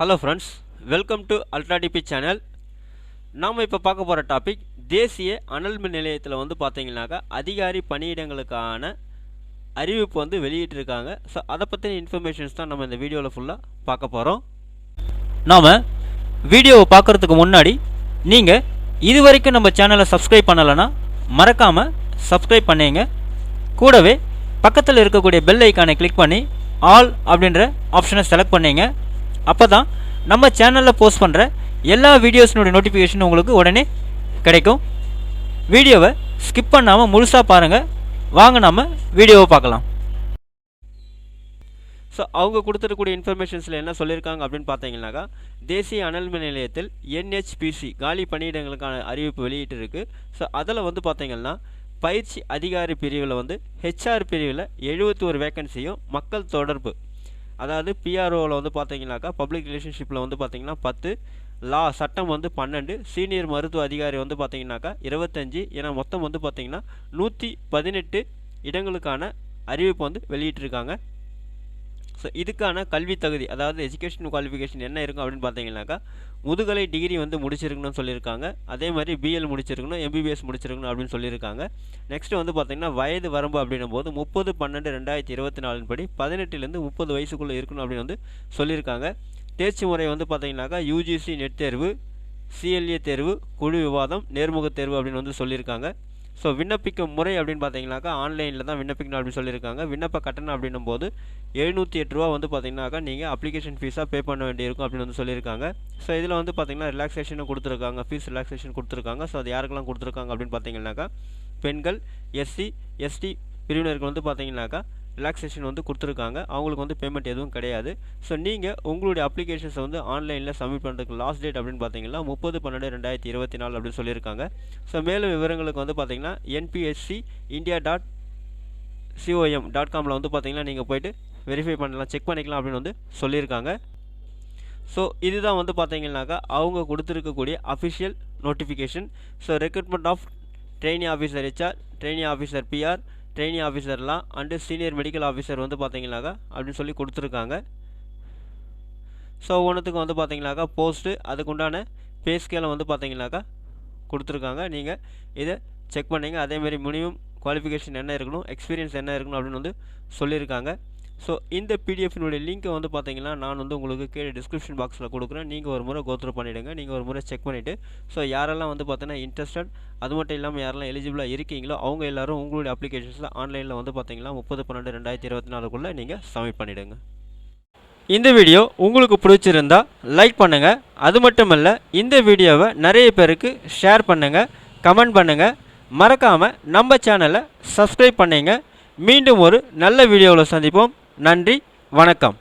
Hello friends, welcome to ultra DP channel. நாம் இப்போ பார்க்க போகிற டாபிக் தேசிய அனல் மின் நிலையத்தில் பார்த்தீங்கன்னாக்கா அதிகாரி பணியிடங்களுக்கான அறிவிப்பு வெளியிட்டிருக்காங்க. ஸோ அதை பற்றின இன்ஃபர்மேஷன்ஸ் தான் நம்ம இந்த வீடியோவில் ஃபுல்லாக பார்க்க போகிறோம். நாம் வீடியோவை பார்க்குறதுக்கு முன்னாடி நீங்கள் இது வரைக்கும் நம்ம சேனலை சப்ஸ்கிரைப் பண்ணலைன்னா மறக்காமல் சப்ஸ்கிரைப் பண்ணிங்க. கூடவே பக்கத்தில் இருக்கக்கூடிய பெல் ஐக்கானை கிளிக் பண்ணி ஆல் அப்படின்ற ஆப்ஷனை செலக்ட் பண்ணிங்க. அப்போ தான் நம்ம சேனலில் போஸ்ட் பண்ணுற எல்லா வீடியோஸினுடைய நோட்டிஃபிகேஷன் உங்களுக்கு உடனே கிடைக்கும். வீடியோவை ஸ்கிப் பண்ணாமல் முழுசாக பாருங்கள். வாங்க நம்ம வீடியோவை பார்க்கலாம். ஸோ அவங்க கொடுத்துருக்கூடிய இன்ஃபர்மேஷன்ஸில் என்ன சொல்லியிருக்காங்க அப்படின்னு பார்த்தீங்கன்னாக்கா, தேசிய அனல் மின் நிலையத்தில் NHPC காலி பணியிடங்களுக்கான அறிவிப்பு வெளியிட்டிருக்கு. ஸோ அதில் பார்த்தீங்கன்னா பயிற்சி அதிகாரி பிரிவில் HR பிரிவில் 71 வேக்கன்சியும், மக்கள் தொடர்பு அதாவது PROவில் பார்த்தீங்கன்னாக்கா பப்ளிக் ரிலேஷன்ஷிப்பில் பார்த்தீங்கன்னா 10, லா சட்டம் 12, சீனியர் மருத்துவ அதிகாரி பார்த்தீங்கன்னாக்கா 25 என மொத்தம் பார்த்தீங்கன்னா 118 இடங்களுக்கான அறிவிப்பு வெளியிட்டிருக்காங்க. ஸோ இதுக்கான கல்வி தகுதி அதாவது எஜுகேஷன் குவாலிஃபிகேஷன் என்ன இருக்கும் அப்படின்னு பார்த்தீங்கன்னாக்கா, முதுகலை டிகிரி முடிச்சிருக்கணும்னு சொல்லியிருக்காங்க. அதே மாதிரி BL முடிச்சிருக்கணும், MBBS முடிச்சிருக்கணும் அப்படின்னு சொல்லியிருக்காங்க. நெக்ஸ்ட் பார்த்தீங்கன்னா வயது வரம்பு அப்படின்னும் போது 30/12/2024 படி 18லேருந்து 30 வயசுக்குள்ளே இருக்கணும் அப்படின்னு சொல்லியிருக்காங்க. தேர்ச்சி முறை பார்த்தீங்கன்னாக்கா UGC நெட் தேர்வு, CLA தேர்வு, குழு விவாதம், நேர்முக தேர்வு அப்படின்னு சொல்லியிருக்காங்க. ஸோ விண்ணப்பிக்கும் முறை அப்படின்னு பார்த்தீங்கன்னாக்கா ஆன்லைனில் தான் விண்ணப்பிக்கணும் அப்படின்னு சொல்லியிருக்காங்க. விண்ணப்ப கட்டணம் அப்படின்னும் போது 708 ரூபா பார்த்தீங்கன்னாக்கா நீங்கள் அப்ளிகேஷன் ஃபீஸாக பே பண்ண வேண்டியிருக்கும் அப்படின்னு சொல்லியிருக்காங்க. ஸோ இதில் பார்த்தீங்கன்னா ரிலாக்ஸேஷனும் கொடுத்துருக்காங்க, ஃபீஸ் ரிலாக்ஸேஷன் கொடுத்துருக்காங்க. ஸோ அது யாருக்கெல்லாம் கொடுத்துருக்காங்க அப்படின்னு பார்த்தீங்கன்னாக்கா, பெண்கள், SC ST பிரிவினருக்கு பார்த்தீங்கன்னாக்கா ரிலாக்ஸேஷன் கொடுத்துருக்காங்க. அவங்களுக்கு பேமெண்ட் எதுவும் கிடையாது. ஸோ நீங்கள் உங்களுடைய அப்ளிகேஷன்ஸை ஆன்லைனில் சப்மிட் பண்ணுறதுக்கு லாஸ்ட் டேட் அப்படின்னு பார்த்தீங்கன்னா 30/12/2024 அப்படின்னு சொல்லியிருக்காங்க. ஸோ மேலும் விவரங்களுக்கு பார்த்தீங்கன்னா npscindia.com.comல பார்த்தீங்கன்னா நீங்கள் போய்ட்டு வெரிஃபை பண்ணலாம், செக் பண்ணிக்கலாம் அப்படின்னு சொல்லியிருக்காங்க. ஸோ இதுதான் பார்த்தீங்கன்னாக்கா அவங்க கொடுத்துருக்கக்கூடிய official notification. So recruitment of trainee officer HR, trainee officer PR, trainee ஆஃபீஸர்லாம் அண்டு சீனியர் மெடிக்கல் ஆஃபீஸர் பார்த்தீங்கன்னாக்கா அப்படின்னு சொல்லி கொடுத்துருக்காங்க. ஸோ ஒவ்வொன்றுத்துக்கும் பார்த்தீங்கன்னாக்கா போஸ்ட்டு அதுக்குண்டான பே ஸ்கேலை பார்த்தீங்கன்னாக்கா கொடுத்துருக்காங்க. நீங்கள் இதை செக் பண்ணிங்க. அதேமாதிரி மினிமம் குவாலிஃபிகேஷன் என்ன இருக்கணும், எக்ஸ்பீரியன்ஸ் என்ன இருக்கணும் அப்படின்னு சொல்லியிருக்காங்க. ஸோ இந்த பிடிஎஃபினுடைய லிங்க்கை பார்த்தீங்கன்னா நான் உங்களுக்கு கீழே டிஸ்கிரிப்ஷன் பாக்ஸில் கொடுக்குறேன். நீங்கள் ஒரு முறை கோத்ரூ பண்ணிவிடுங்க. நீங்கள் ஒரு முறை செக் பண்ணிவிட்டு ஸோ யாரெல்லாம் பார்த்தீங்கன்னா இன்ட்ரெஸ்டட், அது மட்டும் இல்லாமல் யாரெல்லாம் எலிஜிபிளாக இருக்கீங்களோ அவங்க எல்லோரும் உங்களுடைய அப்ளிகேஷன்ஸில் ஆன்லைனில் பார்த்தீங்கன்னா 30/12/2024 நீங்கள் சப்மிட் பண்ணிவிடுங்க. இந்த வீடியோ உங்களுக்கு பிடிச்சிருந்தா லைக் பண்ணுங்கள். அது மட்டும் இல்லை, இந்த வீடியோவை நிறைய பேருக்கு ஷேர் பண்ணுங்கள், கமெண்ட் பண்ணுங்கள். மறக்காமல் நம்ம சேனலை சப்ஸ்கிரைப் பண்ணிங்க. மீண்டும் ஒரு நல்ல வீடியோவில் சந்திப்போம். நன்றி, வணக்கம்.